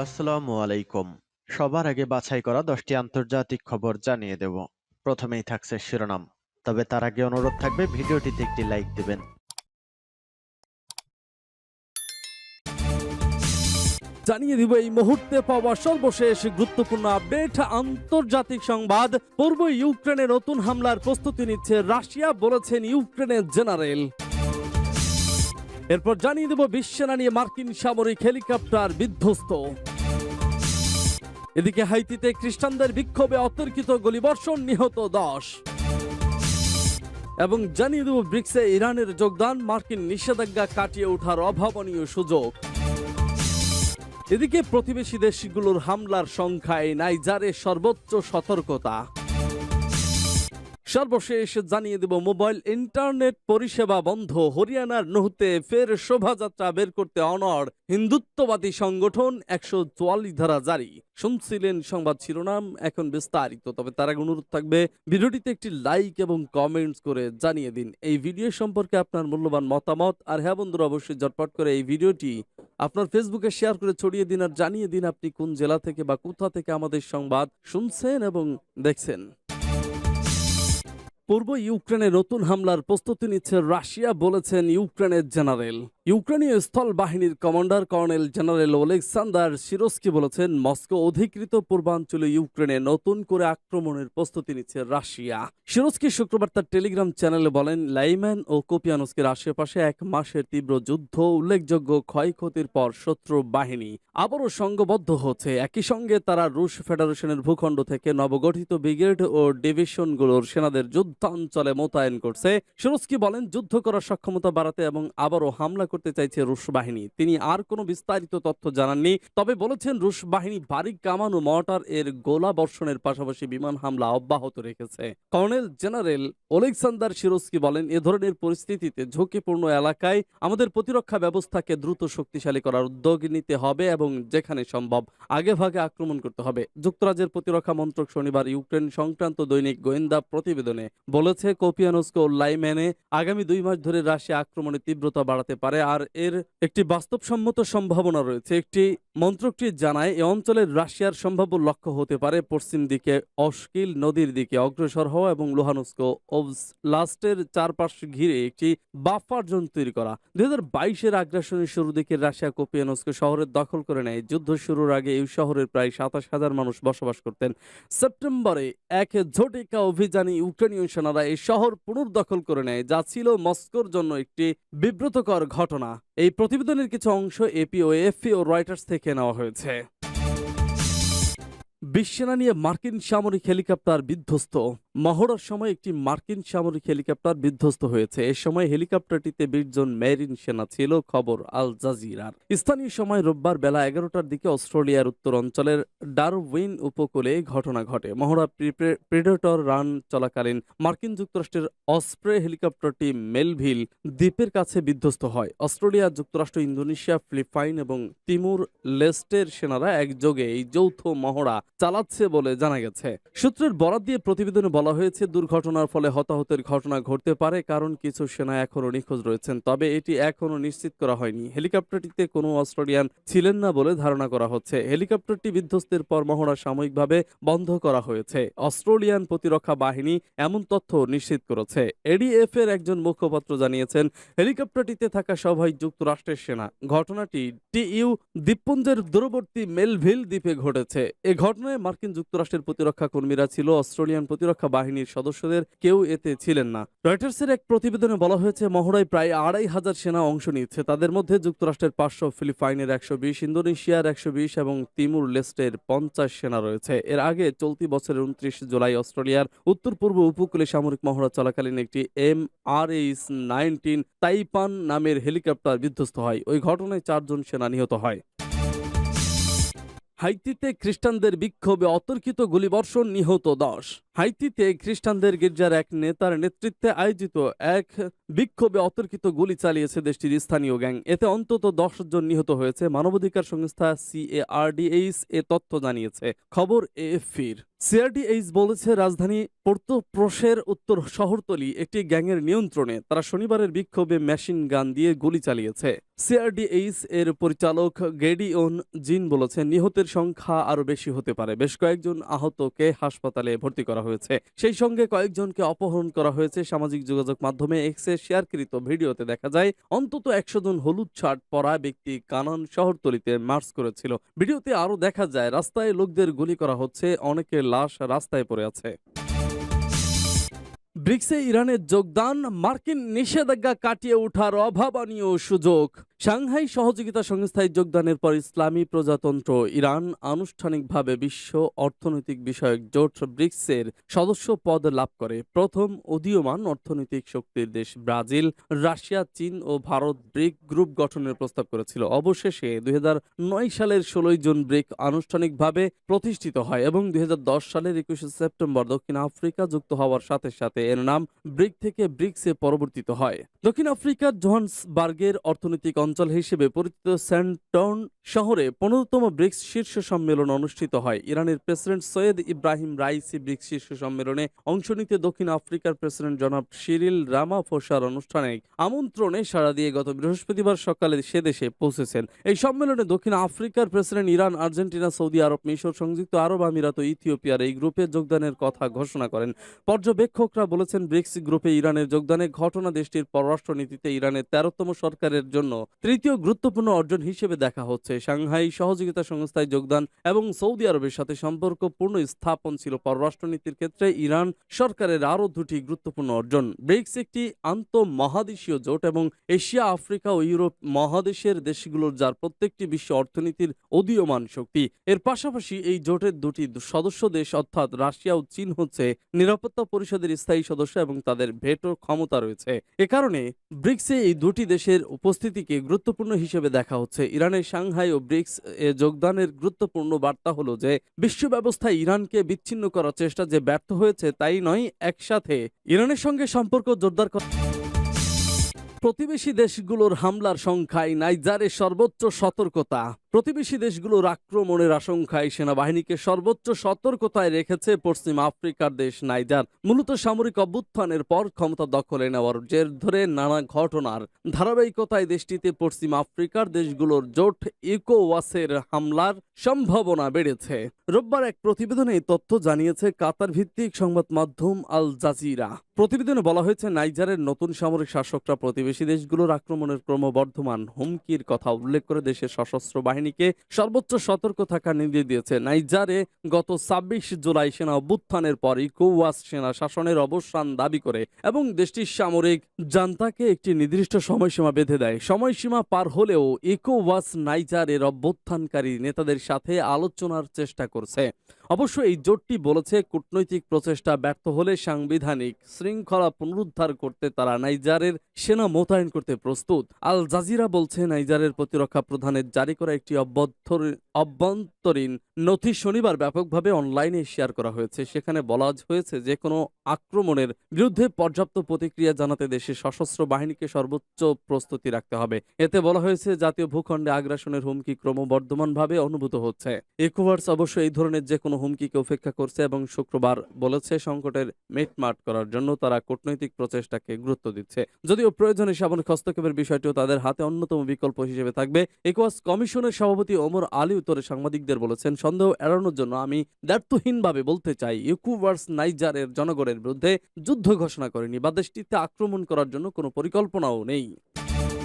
আসসালামু আলাইকুম। সবার আগে বাছাই করা 10টি আন্তর্জাতিক খবর জানিয়ে দেব। প্রথমেই থাকছে শিরোনাম। তবে তার আগে অনুরোধ থাকবে ভিডিওটিতে একটি লাইক দিবেন। জানিয়ে দিব এই মুহূর্তে পাওয়া সর্বশেষ গুরুত্বপূর্ণ আপডেট। আন্তর্জাতিক সংবাদ। পূর্ব ইউক্রেনে নতুন হামলার প্রস্তুতি নিচ্ছে রাশিয়া, বলেছেন ইউক্রেনের জেনারেল। এরপর জানিয়ে দেব বিশ্বসেনা নিয়ে মার্কিন সামরিক হেলিকপ্টার বিধ্বস্ত। এদিকে হাইতিতে খ্রিস্টানদের বিক্ষোভে অতর্কিত গুলিবর্ষণ, নিহত 10। এবং জানিয়ে দেব ব্রিক্সে ইরানের যোগদান, মার্কিন নিষেধাজ্ঞা কাটিয়ে ওঠার অভাবনীয় সুযোগ। এদিকে প্রতিবেশী দেশগুলোর হামলার সংখ্যায় নাইজারে সর্বোচ্চ সতর্কতা। সর্বশেষ জানিয়ে দেব মোবাইল ইন্টারনেট পরিষেবা বন্ধ, হরিয়ানার নুহতে ফের শোভাযাত্রা বের করতে অনড় হিন্দুত্ববাদী সংগঠন, 144 ধারা জারি। শুনছিলেন সংবাদ শিরোনাম, এখন বিস্তারিত। তবে তার আগে অনুরোধ থাকবে ভিডিওটিতে একটি লাইক এবং কমেন্টস করে জানিয়ে দিন এই ভিডিও সম্পর্কে আপনার মূল্যবান মতামত। আর হ্যাঁ বন্ধুরা, অবশ্যই ঝটপট করে এই ভিডিওটি আপনার ফেসবুকে শেয়ার করে ছড়িয়ে দিন আর জানিয়ে দিন আপনি কোন জেলা থেকে বা কোথা থেকে আমাদের সংবাদ শুনছেন এবং দেখছেন। পূর্ব ইউক্রেনে নতুন হামলার প্রস্তুতি নিচ্ছে রাশিয়া, বলেছেন ইউক্রেনের জেনারেল। ইউক্রেনীয় স্থল বাহিনীর commander colonel general Oleksandr Syrskyi বলেছেন, মস্কো অধিকৃত পূর্বাঞ্চলে ইউক্রেনে নতুন করে আক্রমণের প্রস্তুতি নিচ্ছে রাশিয়া। সিরস্কি শুক্রবার তার টেলিগ্রাম চ্যানেলে বলেন, লাইম্যান ও কুপিয়ানস্কের আশেপাশে 1 মাসের তীব্র যুদ্ধ, উল্লেখযোগ্য ক্ষয়ক্ষতির পর শত্রু বাহিনী আবারও সংঘবদ্ধ হচ্ছে। একই সঙ্গে তারা রুশ ফেডারেশনের ভূখণ্ড থেকে নবগঠিত ব্রিগেড ও ডিভিশনগুলোর সেনাদের যুদ্ধাঞ্চলে মোতায়েন করছে। সিরস্কি বলেন, যুদ্ধ করার সক্ষমতা বাড়াতে এবং আবারও হামলা করতে চাইছে রুশ বাহিনী। তিনি আর কোনো বিস্তারিত তথ্য জানাননি, তবে বলেছেন রুশ বাহিনী ভারী কামান ও মর্টার এর গোলা বর্ষণের পাশাপাশি বিমান হামলা অব্যাহত রেখেছে। কর্নেল জেনারেল ওলেক্সান্দার সিরস্কি বলেন, এ ধরনের পরিস্থিতিতে ঝুঁকিপূর্ণ এলাকায় আমাদের প্রতিরক্ষা ব্যবস্থাকে দ্রুত শক্তিশালী করার উদ্যোগ নিতে হবে এবং যেখানে সম্ভব আগেভাগে আক্রমণ করতে হবে। যুক্তরাজ্যের প্রতিরক্ষা মন্ত্রক শনিবার ইউক্রেন সংক্রান্ত দৈনিক গোয়েন্দা প্রতিবেদনে বলেছে, কুপিয়ানস্ক ও লাইম্যানে আগামী 2 মাস ধরে রাশিয়া আক্রমণের তীব্রতা বাড়াতে পারে আর এর একটি বাস্তবসম্মত সম্ভাবনা রয়েছে। একটি মন্ত্রকটি জানায়, এ অঞ্চলের রাশিয়ার সম্ভাব্য লক্ষ্য হতে পারে পশ্চিম দিকে অস্কিল নদীর দিকে অগ্রসর হওয়া এবং লুহানস্ক ওব্লাস্টের চারপাশ ঘিরে একটি বাফার জোন তৈরি করা। 2022-এর আগ্রাসনের শুরু দিকে রাশিয়া কুপিয়ানস্ক শহরের দখল করে নেয়। যুদ্ধ শুরুর আগে এই শহরের প্রায় 27,000 মানুষ বসবাস করতেন। সেপ্টেম্বরে এক ঝটিকা অভিযানে ইউক্রেনীয় সেনারা এই শহর পুনর্দখল করে নেয়, যা ছিল মস্কোর জন্য একটি বিব্রতকর ঘটনা। এই প্রতিবেদনের কিছু অংশ এপি ও এএফপি ও রয়টার্স থেকে নেওয়া হয়েছে। বিশ্বসেনা নিয়ে মার্কিন সামরিক হেলিকপ্টার বিধ্বস্ত। মহড়ার সময় একটি মার্কিন সামরিক হেলিকপ্টার বিধ্বস্ত হয়েছে। এ সময় হেলিকপ্টারটিতে 20 জন মেরিন সেনা ছিল, খবর আল জাজিরার। স্থানীয় সময় রোববার বেলা 11টার দিকে অস্ট্রেলিয়ার উত্তর অঞ্চলের ডারউইন উপকূলে ঘটনা ঘটে। মহড়া প্রেডেটর রান চলাকালীন মার্কিন যুক্তরাষ্ট্রের অসপ্রে হেলিকপ্টারটি মেলভিল দ্বীপের কাছে বিধ্বস্ত হয়। অস্ট্রেলিয়া, যুক্তরাষ্ট্র, ইন্দোনেশিয়া, ফিলিপাইন এবং তিমুর লেস্টের সেনারা একযোগে এই যৌথ মহড়া চালাচ্ছে বলে জানা গেছে। সূত্রের বরাত দিয়ে প্রতিবেদনে বলা হয়েছে, দুর্ঘটনার ফলে হতাহতের ঘটনা ঘটতে পারে কারণ কিছু সেনা এখনও নিখোঁজ রয়েছেন, তবে এটি এখনও নিশ্চিত করা হয়নি। হেলিকপ্টারটিতে কোনো অস্ট্রেলিয়ান ছিলেন না বলে ধারণা করা হচ্ছে। হেলিকপ্টারটি বিধ্বস্তের পর মহড়া সাময়িকভাবে বন্ধ করা হয়েছে। অস্ট্রেলিয়ান প্রতিরক্ষা বাহিনী এমন তথ্য নিশ্চিত করেছে। এডিএফ এর একজন মুখপাত্র জানিয়েছেন, হেলিকপ্টারটিতে থাকা সবাই যুক্তরাষ্ট্রের সেনা। ঘটনাটি টিইউ দ্বীপপুঞ্জের দূরবর্তী মেলভিল দ্বীপে ঘটেছে। এ ঘটনায় মার্কিন যুক্তরাষ্ট্রের প্রতিরক্ষা কর্মীরা ছিল, অস্ট্রেলিয়ান প্রতিরক্ষা বাহিনীর সদস্যদের কেউ এতে ছিলেন না। রয়টার্সের এক প্রতিবেদনে বলা হয়েছে, মহড়ায় প্রায় 2,500 সেনা অংশ নিচ্ছে। তাদের মধ্যে যুক্তরাষ্ট্রের 500, ফিলিপাইনের 120, ইন্দোনেশিয়ার 120 এবং তিমুর লেস্টের 50 সেনা রয়েছে। এর আগে চলতি বছরের 29 জুলাই অস্ট্রেলিয়ার উত্তর পূর্ব উপকূলে সামরিক মহড়া চলাকালীন একটি MRH-19 তাইপান নামের হেলিকপ্টার বিধ্বস্ত হয়। ওই ঘটনায় 4 জন সেনা নিহত হয়। হাইতিতে খ্রিস্টানদের বিক্ষোভে অতর্কিত গুলিবর্ষণ, নিহত 10। হাইতিতে খ্রিস্টানদের গির্জার এক নেতার নেতৃত্বে আয়োজিত এক বিক্ষোভে অতর্কিত গুলি চালিয়েছে দেশটির স্থানীয় গ্যাং। এতে অন্তত 10 জন নিহত হয়েছে। মানবাধিকার সংস্থা CARDH এ তথ্য জানিয়েছে, খবর এএফপির। সিআরডিএইচ বলেছে রাজধানী পোর্তো-প্রিন্সের উত্তর শহরতলি একটি গ্যাংয়ের নিয়ন্ত্রণে। তারা শনিবারের বিক্ষোভে মেশিন গান দিয়ে গুলি চালিয়েছে। সিআরডিএইচ এর পরিচালক গেডিওন জিন বলেছেন, নিহতের সংখ্যা আরও বেশি হতে পারে। বেশ কয়েকজন আহতকে হাসপাতালে ভর্তি করা হয়েছে। সেই সঙ্গে কয়েকজনকে অপহরণ করা হয়েছে। সামাজিক যোগাযোগ মাধ্যমে এক্সে শেয়ারকৃত ভিডিওতে দেখা যায় অন্তত 100 জন হলুদ শার্ট পরা ব্যক্তি কানান শহরতলিতে মার্চ করেছিল। ভিডিওতে আরও দেখা যায় রাস্তায় লোকদের গুলি করা হচ্ছে, অনেকের লাশ রাস্তায় পড়ে আছে। ব্রিক্সে ইরানের যোগদান, মার্কিন নিষেধাজ্ঞা কাটিয়ে ওঠার অভাবনীয় সুযোগ। সাংহাই সহযোগিতা সংস্থায় যোগদানের পর ইসলামী প্রজাতন্ত্র ইরান আনুষ্ঠানিকভাবে বিশ্ব অর্থনৈতিক বিষয়ক জোট ব্রিক্সের সদস্য পদ লাভ করে। প্রথম উদীয়মান অর্থনৈতিক শক্তির দেশ ব্রাজিল, রাশিয়া, চীন ও ভারত ব্রিক গ্রুপ গঠনের প্রস্তাব করেছিল। অবশেষে 2009 সালের 16 জুন ব্রিক আনুষ্ঠানিকভাবে প্রতিষ্ঠিত হয় এবং 2010 সালের 21 সেপ্টেম্বর দক্ষিণ আফ্রিকা যুক্ত হওয়ার সাথে সাথে এর নাম ব্রিক থেকে ব্রিক্সে পরিবর্তিত হয়। দক্ষিণ আফ্রিকার জোহান্সবার্গের অর্থনৈতিক অঞ্চল হিসেবে পরিচিত সেন্টন শহরে 15তম ব্রিক্স শীর্ষ সম্মেলন অনুষ্ঠিত হয়। ইরানের president Seyed Ebrahim Raisi BRICS শীর্ষ সম্মেলনে অংশ নিতে দক্ষিণ আফ্রিকার প্রেসিডেন্ট জনাব সিরিল রামাফোসার আনুষ্ঠানিক আমন্ত্রণে সাড়া দিয়ে গত বৃহস্পতিবার সকালে সে দেশে পৌঁছেছেন। এই সম্মেলনে দক্ষিণ আফ্রিকার প্রেসিডেন্ট ইরান, আর্জেন্টিনা, সৌদি আরব, মিশর, সংযুক্ত আরব আমিরাত ও ইথিওপিয়ার এই গ্রুপে যোগদানের কথা ঘোষণা করেন। পর্যবেক্ষকরা বলেছেন, ব্রিক্স গ্রুপে ইরানের যোগদানের ঘটনা দেশটির পররাষ্ট্রনীতিতে ইরানের 13তম সরকারের জন্য তৃতীয় গুরুত্বপূর্ণ অর্জন হিসেবে দেখা হচ্ছে। সাংহাই সহযোগিতা সংস্থায় যোগদান এবং সৌদি আরবের সাথে সম্পর্ক পূর্ণ স্থাপন ছিল পররাষ্ট্রনীতির ক্ষেত্রে ইরান সরকারের আরও দুটি গুরুত্বপূর্ণ অর্জন। ব্রিক্স একটি আন্তঃমহাদেশীয় জোট এবং এশিয়া, আফ্রিকা ও ইউরোপ মহাদেশের দেশগুলোর যার প্রত্যেকটি বিশ্ব অর্থনীতির উদীয়মান শক্তি। এর পাশাপাশি এই জোটের দুটি সদস্য দেশ অর্থাৎ রাশিয়া ও চীন হচ্ছে নিরাপত্তা পরিষদের স্থায়ী সদস্য এবং তাদের ভেটো ক্ষমতা রয়েছে। এ কারণে ব্রিক্সে এই দুটি দেশের উপস্থিতিকে গুরুত্বপূর্ণ হিসেবে দেখা হচ্ছে। ইরানের সাংহাই ও ব্রিক্স এ যোগদানের গুরুত্বপূর্ণ বার্তা হলো যে বিশ্ব ব্যবস্থায় ইরানকে বিচ্ছিন্ন করার চেষ্টা যে ব্যর্থ হয়েছে তাই নয়, একসাথে ইরানের সঙ্গে সম্পর্ক জোরদার করা। প্রতিবেশী দেশগুলোর হামলার সংখ্যায় নাইজারে সর্বোচ্চ সতর্কতা। প্রতিবেশী দেশগুলোর আক্রমণের আশঙ্কায় সেনাবাহিনীকে সর্বোচ্চ সতর্কতায় রেখেছে পশ্চিম আফ্রিকার দেশ নাইজার। মূলত সামরিক অভ্যুত্থানের পর ক্ষমতা দখলে নেওয়ার জের ধরে নানা ঘটনার ধারাবাহিকতায় দেশটিতে পশ্চিম আফ্রিকার দেশগুলোর জোট ইকোওয়াসের হামলার সম্ভাবনা বেড়েছে। রোববার এক প্রতিবেদনে এই তথ্য জানিয়েছে কাতার ভিত্তিক সংবাদ মাধ্যম আল জাজিরা। প্রতিবেদনে বলা হয়েছে, নাইজারের নতুন সামরিক শাসকরা প্রতিবেশী দেশগুলোর আক্রমণের ক্রমবর্ধমান হুমকির কথা উল্লেখ করে দেশের সশস্ত্র বাহিনীকে সর্বোচ্চ সতর্ক থাকার নির্দেশ দিয়েছে। নাইজারে গত 26 জুলাই সেনা অভ্যুত্থানের পর ইকোওয়াস সেনা শাসনের অবসান দাবি করে এবং দেশটির সামরিক জান্তাকে একটি নির্দিষ্ট সময়সীমা বেঁধে দেয়। সময়সীমা পার হলেও ইকোওয়াস নাইজারের অভ্যুত্থানকারী নেতাদের সাথে আলোচনার চেষ্টা করছে। অবশ্য এই জোটটি বলেছে, কূটনৈতিক প্রচেষ্টা ব্যর্থ হলে সাংবিধানিক শৃঙ্খলা পুনরুদ্ধার করতে তারা নাইজারের সেনা মোতায়েন করতে প্রস্তুত। আল জাজিরা বলছে, নাইজারের প্রতিরক্ষা প্রধানের জারি করা একটি অভ্যন্তরীণ নথি শনিবার ব্যাপকভাবে অনলাইনে শেয়ার করা হয়েছে। সেখানে বলা হয়েছে যে কোনো আক্রমণের বিরুদ্ধে পর্যাপ্ত প্রতিক্রিয়া জানাতে দেশের সশস্ত্র বাহিনীকে সর্বোচ্চ প্রস্তুতি রাখতে হবে। এতে বলা হয়েছে, জাতীয় ভূখণ্ডে আগ্রাসনের হুমকি ক্রমবর্ধমানভাবে অনুভূত হচ্ছে। ইকোওয়াস অবশ্য এই ধরনের যে কোনো হুমকিকে উপেক্ষা করছে এবং শুক্রবার বলেছে সংকটের মিটমাট করার জন্য তারা কূটনৈতিক প্রচেষ্টাকে গুরুত্ব দিচ্ছে। যদিও প্রয়োজনে সামরিক হস্তক্ষেপের বিষয়টিও তাদের হাতে অন্যতম বিকল্প হিসেবে থাকবে। ইকোওয়াস কমিশনের সভাপতি ওমর আলী উত্তরে সাংবাদিকদের বলেছেন, সন্দেহ এড়ানোর জন্য আমি দ্ব্যর্থহীনভাবে বলতে চাই, ইকোওয়াস নাইজারের জনগণের বিরুদ্ধে যুদ্ধ ঘোষণা করেনি বা দেশটিতে আক্রমণ করার জন্য কোনো পরিকল্পনাও নেই।